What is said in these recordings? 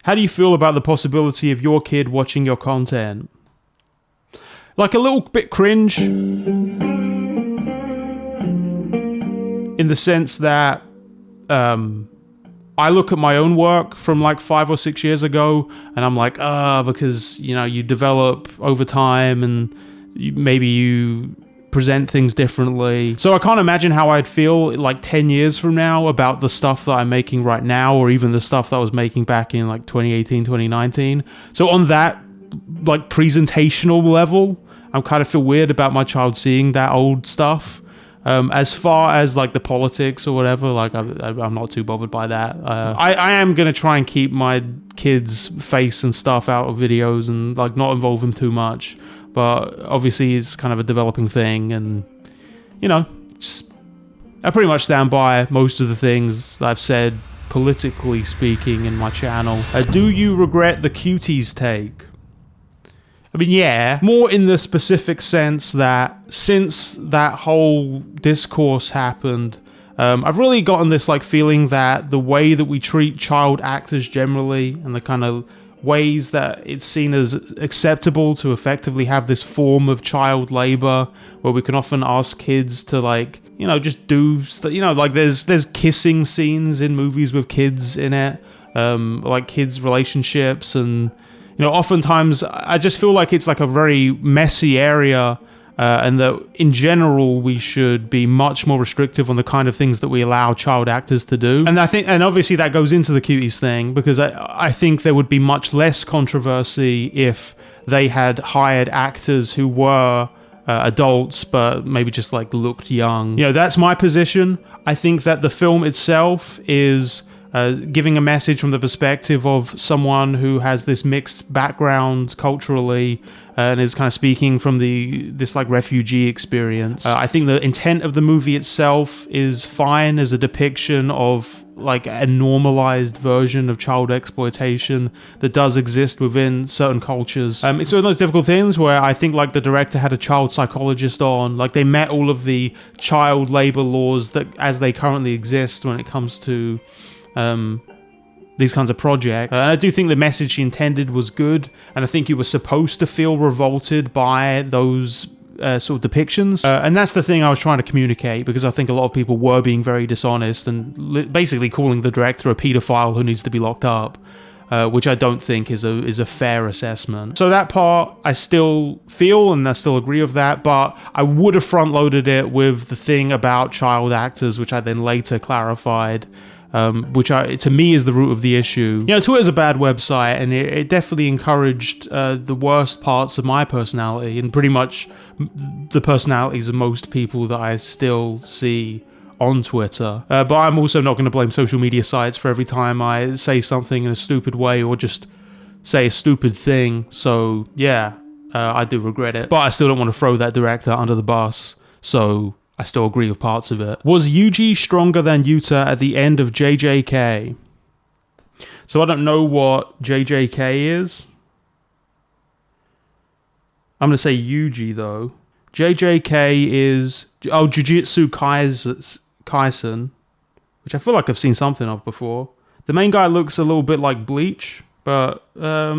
How do you feel about the possibility of your kid watching your content? Like a little bit cringe. In the sense that I look at my own work from like 5 or 6 years ago and I'm like, because, you know, you develop over time and maybe you present things differently. So I can't imagine how I'd feel like 10 years from now about the stuff that I'm making right now, or even the stuff that I was making back in like 2018, 2019. So on that like presentational level, I kind of feel weird about my child seeing that old stuff. As far as like the politics or whatever, like I'm not too bothered by that. I am gonna try and keep my kids' face and stuff out of videos and like not involve them too much. But obviously it's kind of a developing thing, and you know, I pretty much stand by most of the things I've said politically speaking in my channel. Do you regret the Cuties take? I mean, yeah, more in the specific sense that since that whole discourse happened, I've really gotten this like feeling that the way that we treat child actors generally, and the kind of ways that it's seen as acceptable to effectively have this form of child labor, where we can often ask kids to like, you know, just do, you know, like there's kissing scenes in movies with kids in it, like kids' relationships, and you know, oftentimes I just feel like it's like a very messy area, and that in general we should be much more restrictive on the kind of things that we allow child actors to do. And I think, and obviously that goes into the Cuties thing, because I think there would be much less controversy if they had hired actors who were adults but maybe just like looked young. You know, that's my position. I think that the film itself is giving a message from the perspective of someone who has this mixed background culturally, and is kind of speaking from this like refugee experience. I think the intent of the movie itself is fine as a depiction of like a normalized version of child exploitation that does exist within certain cultures. It's one of those difficult things where I think like the director had a child psychologist on, like they met all of the child labor laws that as they currently exist when it comes to these kinds of projects. I do think the message he intended was good, and I think you were supposed to feel revolted by those sort of depictions. And that's the thing I was trying to communicate, because I think a lot of people were being very dishonest and basically calling the director a pedophile who needs to be locked up, which I don't think is a fair assessment. So that part I still feel, and I still agree with that, but I would have front-loaded it with the thing about child actors, which I then later clarified, which to me is the root of the issue. You know, Twitter's a bad website, and it definitely encouraged the worst parts of my personality, and pretty much the personalities of most people that I still see on Twitter. But I'm also not going to blame social media sites for every time I say something in a stupid way or just say a stupid thing. So yeah, I do regret it, but I still don't want to throw that director under the bus. So I still agree with parts of it. Was Yuji stronger than Yuta at the end of JJK? So I don't know what JJK is. I'm going to say Yuji though. JJK is Jujutsu Kaisen, which I feel like I've seen something of before. The main guy looks a little bit like Bleach, but yeah,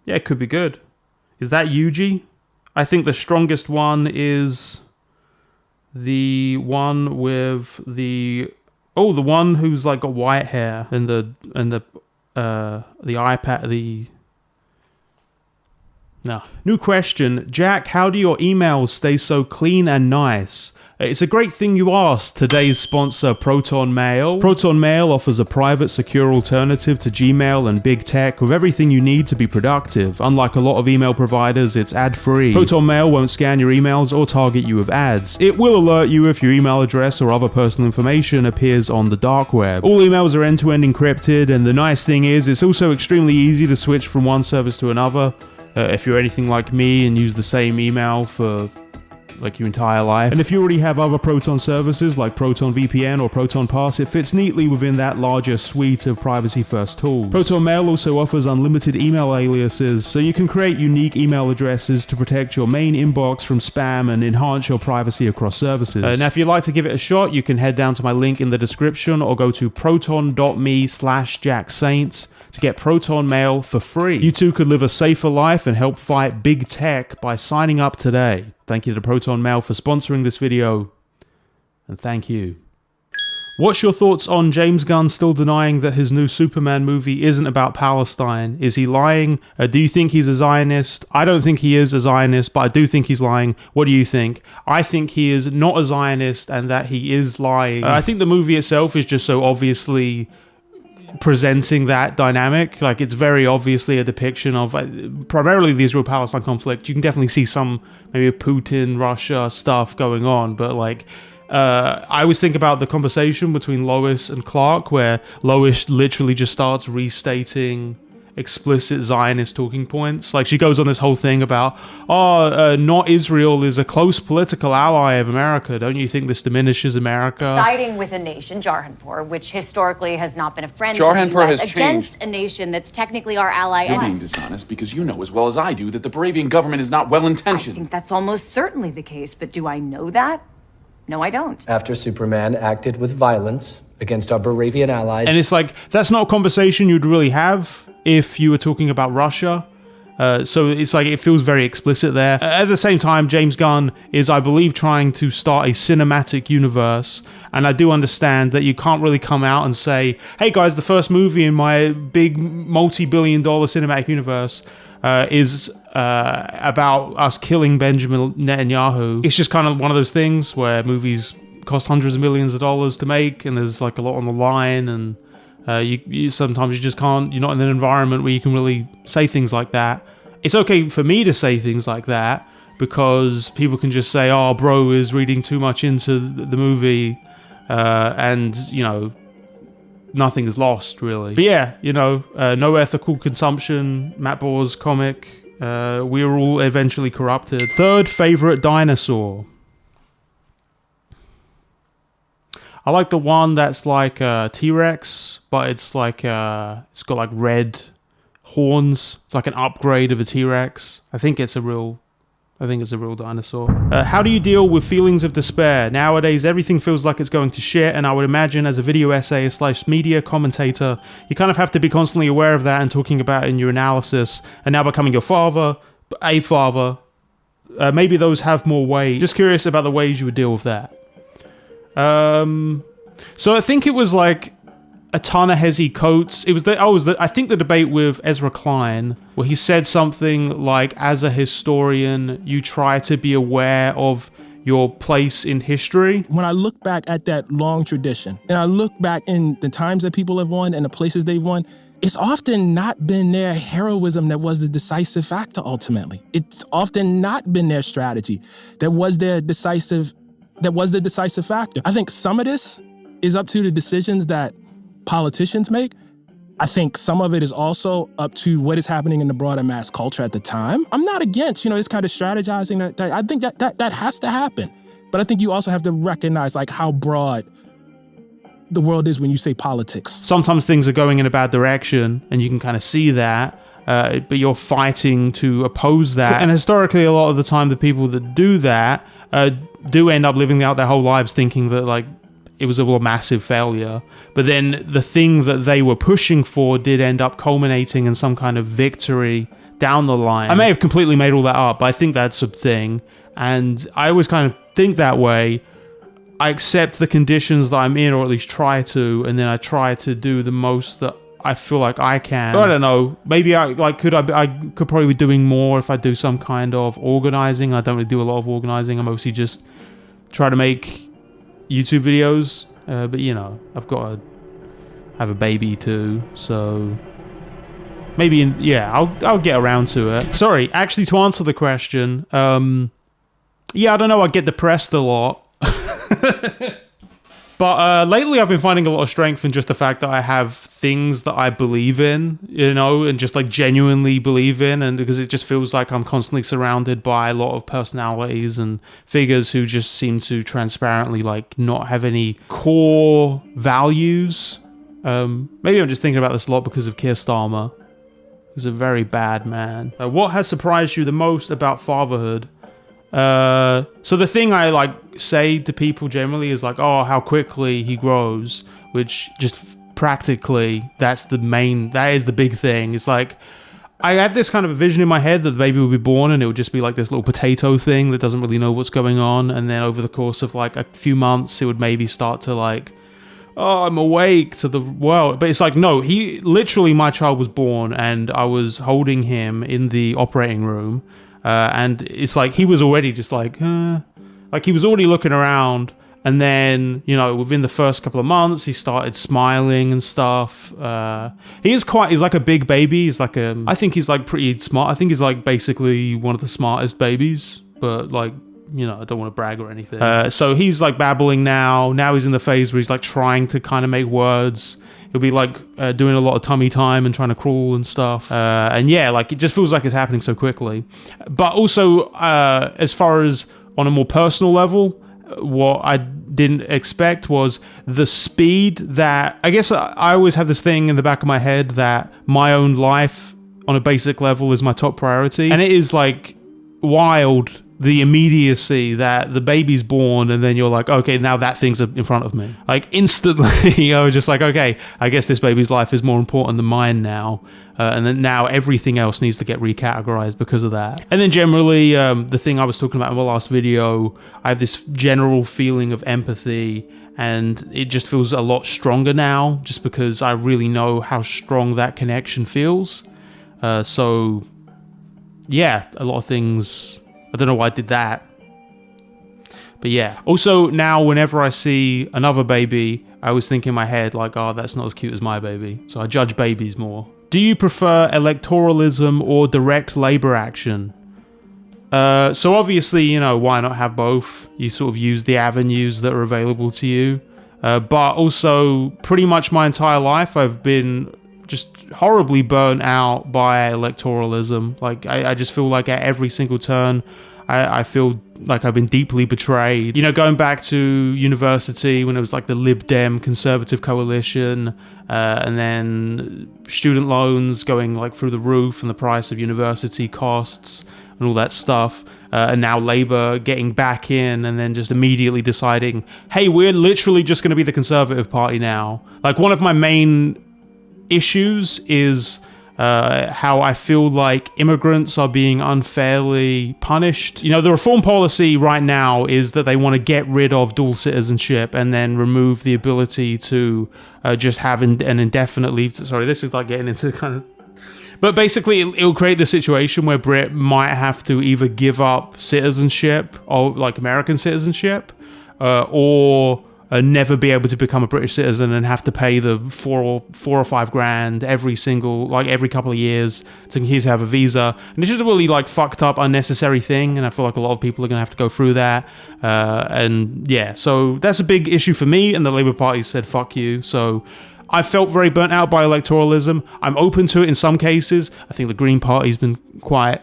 it could be good. Is that Yuji? I think the strongest one is the one with the one who's like got white hair and the iPad, No. New question. Jack, how do your emails stay so clean and nice? It's a great thing you asked. Today's sponsor, Proton Mail. Proton Mail offers a private, secure alternative to Gmail and big tech with everything you need to be productive. Unlike a lot of email providers, it's ad-free. Proton Mail won't scan your emails or target you with ads. It will alert you if your email address or other personal information appears on the dark web. All emails are end-to-end encrypted, and the nice thing is it's also extremely easy to switch from one service to another. If you're anything like me and use the same email for like your entire life. And if you already have other Proton services like Proton VPN or Proton Pass, it fits neatly within that larger suite of privacy-first tools. Proton Mail also offers unlimited email aliases, so you can create unique email addresses to protect your main inbox from spam and enhance your privacy across services. Now, if you'd like to give it a shot, you can head down to my link in the description or go to proton.me/JackSaints to get Proton Mail for free. You too could live a safer life and help fight big tech by signing up today. Thank you to Proton Mail for sponsoring this video. And thank you. What's your thoughts on James Gunn still denying that his new Superman movie isn't about Palestine? Is he lying? Do you think he's a Zionist? I don't think he is a Zionist, but I do think he's lying. What do you think? I think he is not a Zionist and that he is lying. I think the movie itself is just so obviously presenting that dynamic. Like, it's very obviously a depiction of primarily the Israel-Palestine conflict. You can definitely see some maybe Putin, Russia stuff going on, but like, I always think about the conversation between Lois and Clark, where Lois literally just starts restating explicit Zionist talking points. Like, she goes on this whole thing about, not Israel is a close political ally of America. Don't you think this diminishes America? Siding with a nation, Jahanpur, which historically has not been a friend to Jahanpur the US, has against changed. a nation that's technically our ally. You're being dishonest because you know as well as I do that the Baravian government is not well-intentioned. I think that's almost certainly the case, but do I know that? No, I don't. After Superman acted with violence against our Baravian allies. And it's like, that's not a conversation you'd really have if you were talking about Russia. So it's like, it feels very explicit there. At the same time, James Gunn is, I believe, trying to start a cinematic universe. And I do understand that you can't really come out and say, hey guys, the first movie in my big multi-billion-dollar cinematic universe is about us killing Benjamin Netanyahu. It's just kind of one of those things where movies cost hundreds of millions of dollars to make, and there's like a lot on the line, and you sometimes you just can't, you're not in an environment where you can really say things like that. It's okay for me to say things like that because people can just say, oh, bro is reading too much into the movie, and, you know, nothing is lost, really. But yeah, you know, no ethical consumption, Matt Bohr's comic, we were all eventually corrupted. Third favorite dinosaur. I like the one that's like a T-Rex, but it's like, it's got like red horns. It's like an upgrade of a T-Rex. I think it's a real dinosaur. How do you deal with feelings of despair? Nowadays, everything feels like it's going to shit, and I would imagine as a video essayist / media commentator, you kind of have to be constantly aware of that and talking about it in your analysis. And now becoming a father, maybe those have more weight. Just curious about the ways you would deal with that. So I think it was like a Ta-Nehisi Coates. It was I think the debate with Ezra Klein, where he said something like, as a historian, you try to be aware of your place in history. When I look back at that long tradition, and I look back in the times that people have won and the places they've won, it's often not been their heroism that was the decisive factor ultimately. It's often not been their strategy that was the decisive factor. I think some of this is up to the decisions that politicians make. I think some of it is also up to what is happening in the broader mass culture at the time. I'm not against, this kind of strategizing. That I think that has to happen. But I think you also have to recognize like how broad the world is when you say politics. Sometimes things are going in a bad direction and you can kind of see that, but you're fighting to oppose that. And historically, a lot of the time, the people that do that do end up living out their whole lives thinking that like it was a massive failure. But then the thing that they were pushing for did end up culminating in some kind of victory down the line. I may have completely made all that up, but I think that's a thing. And I always kind of think that way. I accept the conditions that I'm in, or at least try to, and then I try to do the most that I feel like I can. I don't know. Maybe I could probably be doing more if I do some kind of organizing. I don't really do a lot of organizing. I mostly just try to make YouTube videos. But I've got to have a baby too, so maybe I'll get around to it. Sorry, actually, to answer the question, I don't know. I get depressed a lot. But lately I've been finding a lot of strength in just the fact that I have things that I believe in, and just like genuinely believe in, and because it just feels like I'm constantly surrounded by a lot of personalities and figures who just seem to transparently like not have any core values. Maybe I'm just thinking about this a lot because of Keir Starmer, who's a very bad man. What has surprised you the most about fatherhood? So the thing I say to people generally is like, oh, how quickly he grows, which just practically, that is the big thing. It's like, I had this kind of a vision in my head that the baby would be born and it would just be like this little potato thing that doesn't really know what's going on. And then over the course of like a few months, it would maybe start to like, oh, I'm awake to the world. But it's like, no, my child was born and I was holding him in the operating room. And it's like, he was already just like he was already looking around. And then, you know, within the first couple of months, he started smiling and stuff. He's like a big baby. I think he's like pretty smart. I think he's like basically one of the smartest babies, but like, you know, I don't want to brag or anything. So he's like babbling now. Now he's in the phase where he's like trying to kind of make words. He'll be like doing a lot of tummy time and trying to crawl and stuff. And yeah, like it just feels like it's happening so quickly. But also, as far as on a more personal level, what I didn't expect was the speed that, I guess I always have this thing in the back of my head that my own life on a basic level is my top priority. And it is like wild, the immediacy that the baby's born and then you're like, okay, now that thing's in front of me. Like instantly, I was just like, okay, I guess this baby's life is more important than mine now. And then now everything else needs to get recategorized because of that. And then generally, the thing I was talking about in my last video, I have this general feeling of empathy and it just feels a lot stronger now just because I really know how strong that connection feels. So yeah, a lot of things, I don't know why I did that. But yeah. Also now whenever I see another baby, I always think in my head like, oh, that's not as cute as my baby. So I judge babies more. Do you prefer electoralism or direct labor action? So obviously, you know, why not have both? You sort of use the avenues that are available to you. But also, pretty much my entire life, I've been just horribly burnt out by electoralism. Like, I just feel like at every single turn, I feel like I've been deeply betrayed. You know, going back to university when it was like the Lib Dem conservative coalition, and then student loans going like through the roof and the price of university costs and all that stuff. And now Labour getting back in and then just immediately deciding, hey, we're literally just going to be the Conservative Party now. Like one of my main issues is how I feel like immigrants are being unfairly punished. You know, the reform policy right now is that they want to get rid of dual citizenship and then remove the ability to just have an indefinite leave. Sorry, this is like getting into kind of... But basically, it'll create the situation where Brit might have to either give up citizenship, or like American citizenship, or never be able to become a British citizen and have to pay the four or five grand every couple of years to have a visa. And it's just a really like fucked up, unnecessary thing. And I feel like a lot of people are going to have to go through that. And yeah, so that's a big issue for me. And the Labour Party said, fuck you. So I felt very burnt out by electoralism. I'm open to it in some cases. I think the Green Party's been quite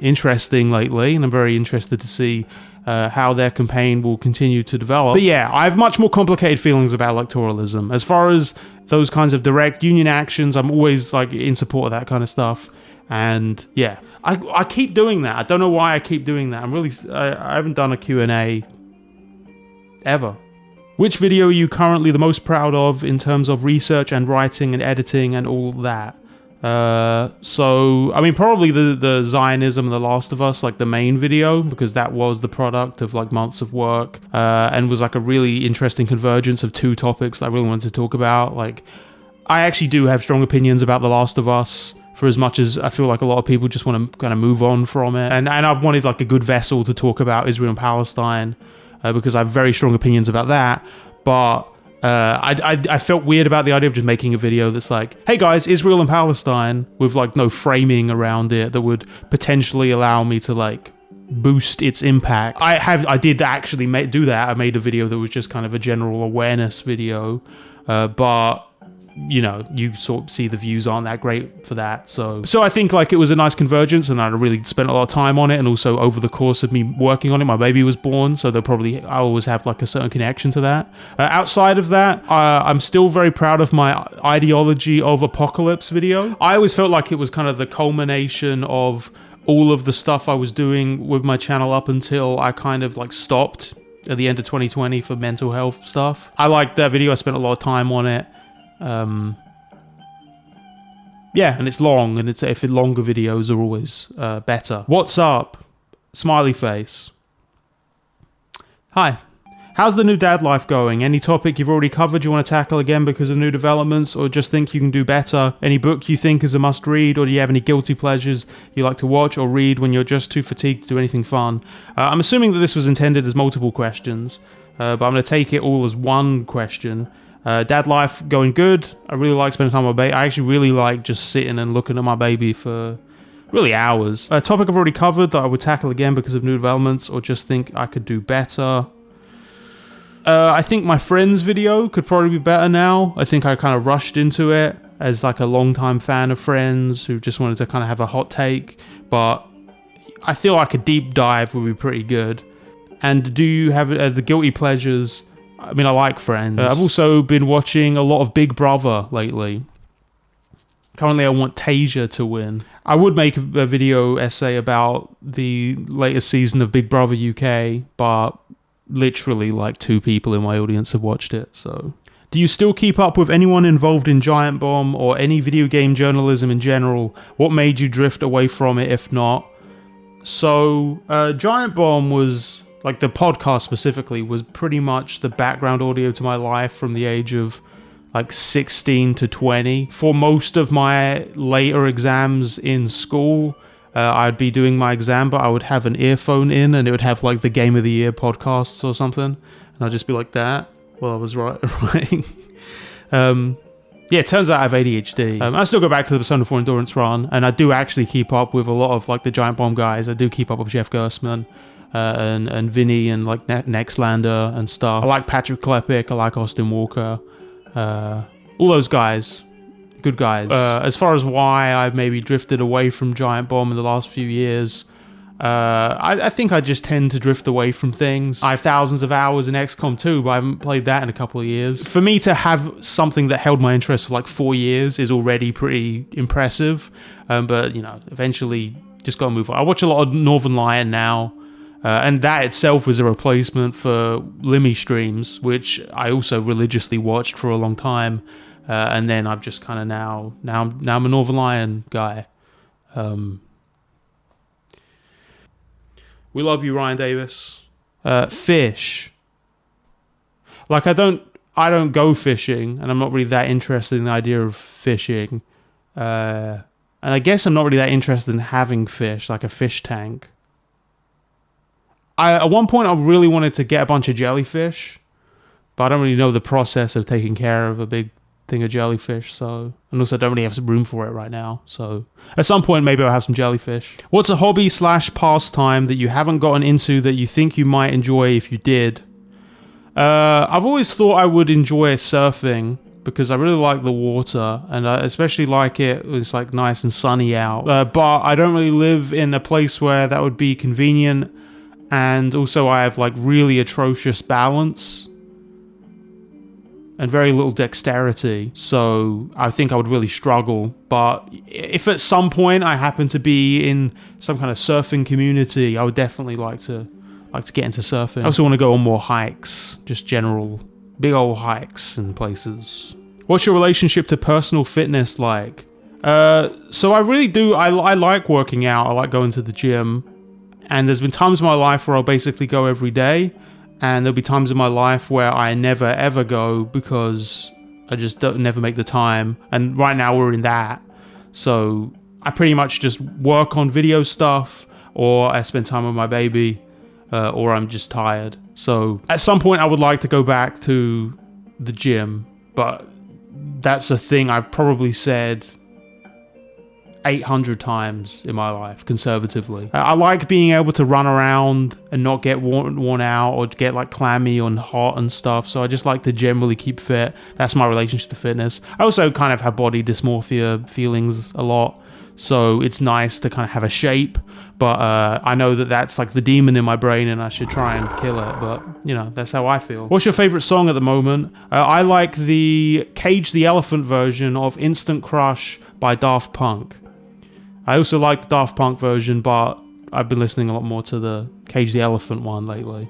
interesting lately. And I'm very interested to see how their campaign will continue to develop. But yeah, I have much more complicated feelings about electoralism. As far as those kinds of direct union actions, I'm always like in support of that kind of stuff. And yeah, I keep doing that. I don't know why I keep doing that. I haven't done a Q&A ever. Which video are you currently the most proud of in terms of research and writing and editing and all that? So I mean, probably the Zionism and The Last of Us, like the main video, because that was the product of like months of work, and was like a really interesting convergence of two topics that I really wanted to talk about. Like, I actually do have strong opinions about The Last of Us, for as much as I feel like a lot of people just want to kind of move on from it. And I've wanted like a good vessel to talk about Israel and Palestine, because I have very strong opinions about that. But I felt weird about the idea of just making a video that's like, hey guys, Israel and Palestine, with like no framing around it that would potentially allow me to like boost its impact. I did actually do that. I made a video that was just kind of a general awareness video, but you know, you sort of see the views aren't that great for that. So I think like it was a nice convergence, and I really spent a lot of time on it. And also over the course of me working on it, my baby was born, so I always have like a certain connection to that. Outside of that, I'm still very proud of my ideology of apocalypse video. I always felt like it was kind of the culmination of all of the stuff I was doing with my channel up until I kind of like stopped at the end of 2020 for mental health stuff. I liked that video. I spent a lot of time on it. Yeah, and it's long, and if longer videos are always better. What's up? Smiley face. Hi. How's the new dad life going? Any topic you've already covered you want to tackle again because of new developments, or just think you can do better? Any book you think is a must read, or do you have any guilty pleasures you like to watch or read when you're just too fatigued to do anything fun? I'm assuming that this was intended as multiple questions, but I'm going to take it all as one question. Dad life going good. I really like spending time with my baby. I actually really like just sitting and looking at my baby for really hours. A topic I've already covered that I would tackle again because of new developments, or just think I could do better. I think my Friends video could probably be better now. I think I kind of rushed into it as like a long-time fan of Friends who just wanted to kind of have a hot take, but I feel like a deep dive would be pretty good. And do you have the guilty pleasures? I mean, I like Friends. I've also been watching a lot of Big Brother lately. Currently, I want Tasia to win. I would make a video essay about the latest season of Big Brother UK, but literally like 2 people in my audience have watched it, so. Do you still keep up with anyone involved in GiantBomb or any video game journalism in general? What made you drift away from it, if not? So, GiantBomb was, like the podcast specifically, was pretty much the background audio to my life from the age of like 16 to 20. For most of my later exams in school, I'd be doing my exam, but I would have an earphone in and it would have like the Game of the Year podcasts or something. And I'd just be like that while I was writing. Yeah, it turns out I have ADHD. I still go back to the Persona 4 Endurance run, and I do actually keep up with a lot of like the GiantBomb guys. I do keep up with Jeff Gersman and Vinny and like Nextlander and stuff. I like Patrick Klepek. I like Austin Walker. All those guys. Good guys. As far as why I've maybe drifted away from GiantBomb in the last few years, I think I just tend to drift away from things. I have thousands of hours in XCOM 2, but I haven't played that in a couple of years. For me to have something that held my interest for like 4 years is already pretty impressive. But, you know, eventually just gotta move on. I watch a lot of Northern Lion now, and that itself was a replacement for Limmy streams, which I also religiously watched for a long time. And then I've just kind of now I'm a Northern Lion guy. We love you, Ryan Davis. Fish. Like I don't go fishing, and I'm not really that interested in the idea of fishing. And I guess I'm not really that interested in having fish, like a fish tank. At one point I really wanted to get a bunch of jellyfish, but I don't really know the process of taking care of a big thing of jellyfish, and also don't really have some room for it right now, so at some point maybe I'll have some jellyfish. What's a hobby / pastime that you haven't gotten into that you think you might enjoy if you did? I've always thought I would enjoy surfing because I really like the water, and I especially like it when it's like nice and sunny out, but I don't really live in a place where that would be convenient, and also I have like really atrocious balance and very little dexterity, so I think I would really struggle. But if at some point I happen to be in some kind of surfing community, I would definitely like to get into surfing. I also want to go on more hikes, just general big old hikes and places. What's your relationship to personal fitness like? So I really do, I like working out, I like going to the gym, and there's been times in my life where I'll basically go every day, and there'll be times in my life where I never ever go because I just never make the time. And right now we're in that. So I pretty much just work on video stuff, or I spend time with my baby, or I'm just tired. So at some point I would like to go back to the gym, but that's a thing I've probably said 800 times in my life, conservatively. I like being able to run around and not get worn out or get like clammy and hot and stuff, so I just like to generally keep fit. That's my relationship to fitness. I also kind of have body dysmorphia feelings a lot, so it's nice to kind of have a shape, but I know that that's like the demon in my brain and I should try and kill it, but you know, that's how I feel. What's your favorite song at the moment? I like the Cage the Elephant version of Instant Crush by Daft Punk. I also like the Daft Punk version, but I've been listening a lot more to the Cage the Elephant one lately.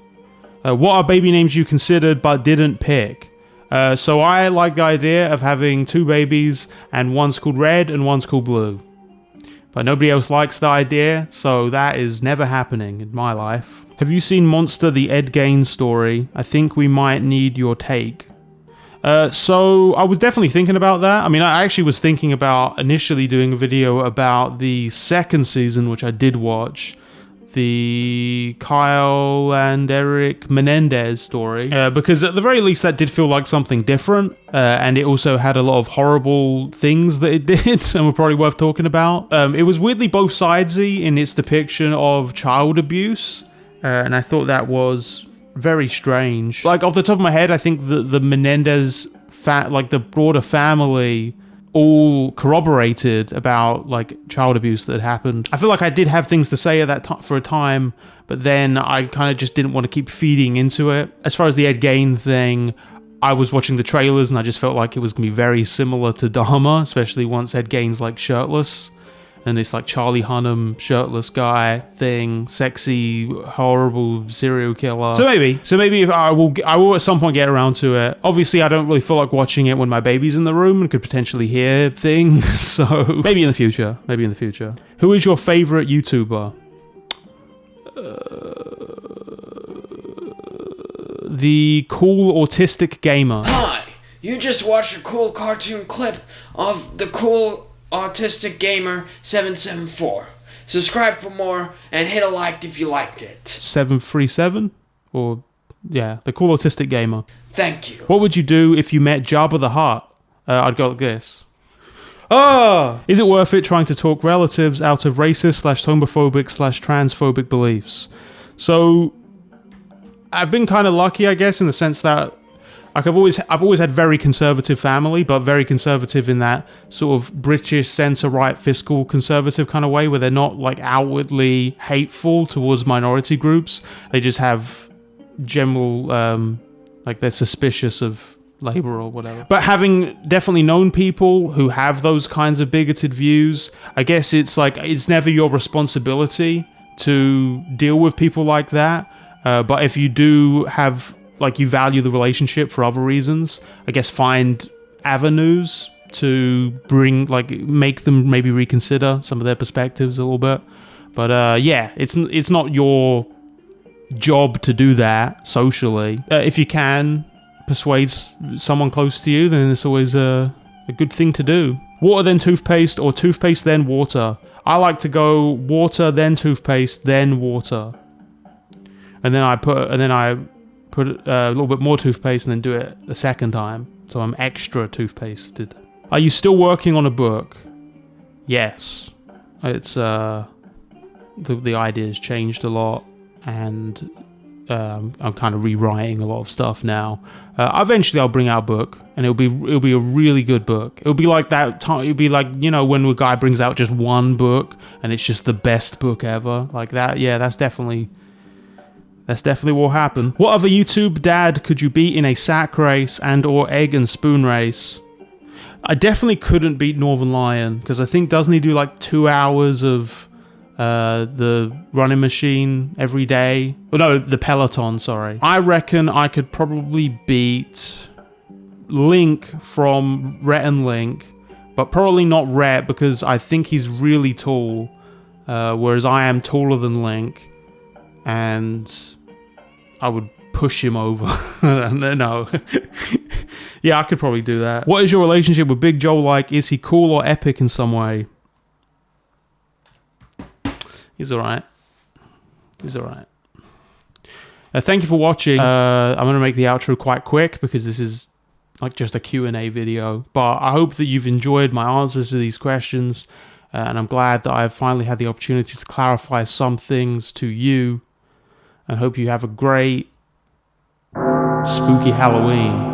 What are baby names you considered but didn't pick? So I like the idea of having 2 babies, and one's called Red and one's called Blue. But nobody else likes the idea, so that is never happening in my life. Have you seen Monster, the Ed Gein story? I think we might need your take. So I was definitely thinking about that. I mean, I actually was thinking about initially doing a video about the 2nd season, which I did watch. The Kyle and Eric Menendez story, because at the very least that did feel like something different, and it also had a lot of horrible things that it did and were probably worth talking about. It was weirdly both sidesy in its depiction of child abuse, and I thought that was very strange. Like, off the top of my head, I think the Menendez, like the broader family, all corroborated about like child abuse that had happened. I feel like I did have things to say at that for a time, but then I kind of just didn't want to keep feeding into it. As far as the Ed Gein thing, I was watching the trailers and I just felt like it was gonna be very similar to Dharma, especially once Ed Gein's like shirtless and this like Charlie Hunnam shirtless guy thing, sexy, horrible serial killer. So maybe if I will at some point get around to it. Obviously, I don't really feel like watching it when my baby's in the room and could potentially hear things. So maybe in the future. Who is your favorite YouTuber? The Cool Autistic Gamer. Hi, you just watched a cool cartoon clip of the Cool Autistic Gamer 774. Subscribe for more and hit a like if you liked it. 737? Or, yeah, the Cool Autistic Gamer. Thank you. What would you do if you met Jabba the Hutt? I'd go like this. Is it worth it trying to talk relatives out of racist/homophobic/transphobic beliefs? So, I've been kind of lucky, I guess, in the sense that like I've always had very conservative family, but very conservative in that sort of British centre-right fiscal conservative kind of way, where they're not like outwardly hateful towards minority groups. They just have general like they're suspicious of Labour or whatever. But having definitely known people who have those kinds of bigoted views, I guess it's like it's never your responsibility to deal with people like that. But if you do have like you value the relationship for other reasons, I guess find avenues to make them maybe reconsider some of their perspectives a little bit. But yeah, it's not your job to do that socially. If you can persuade someone close to you, then it's always a good thing to do. Water then toothpaste, or toothpaste then water. I like to go water then toothpaste then water, and then I put a little bit more toothpaste and then do it the second time, so I'm extra toothpasted. Are you still working on a book? Yes. It's the idea's changed a lot, and I'm kind of rewriting a lot of stuff now. Eventually I'll bring out a book, and it'll be a really good book. It'll be like that time. It'll be like, you know, when a guy brings out just one book and it's just the best book ever, like that. Yeah, that's definitely what will happen. What other YouTube dad could you beat in a sack race and or egg and spoon race? I definitely couldn't beat Northern Lion, because I think doesn't he do like 2 hours of the running machine every day? Oh no, the Peloton, sorry. I reckon I could probably beat Link from Rhett and Link, but probably not Rhett because I think he's really tall, whereas I am taller than Link. And I would push him over. No. Yeah, I could probably do that. What is your relationship with Big Joe like? Is he cool or epic in some way? He's alright. Thank you for watching. I'm going to make the outro quite quick because this is like just a Q&A video. But I hope that you've enjoyed my answers to these questions. And I'm glad that I've finally had the opportunity to clarify some things to you. And hope you have a great spooky Halloween.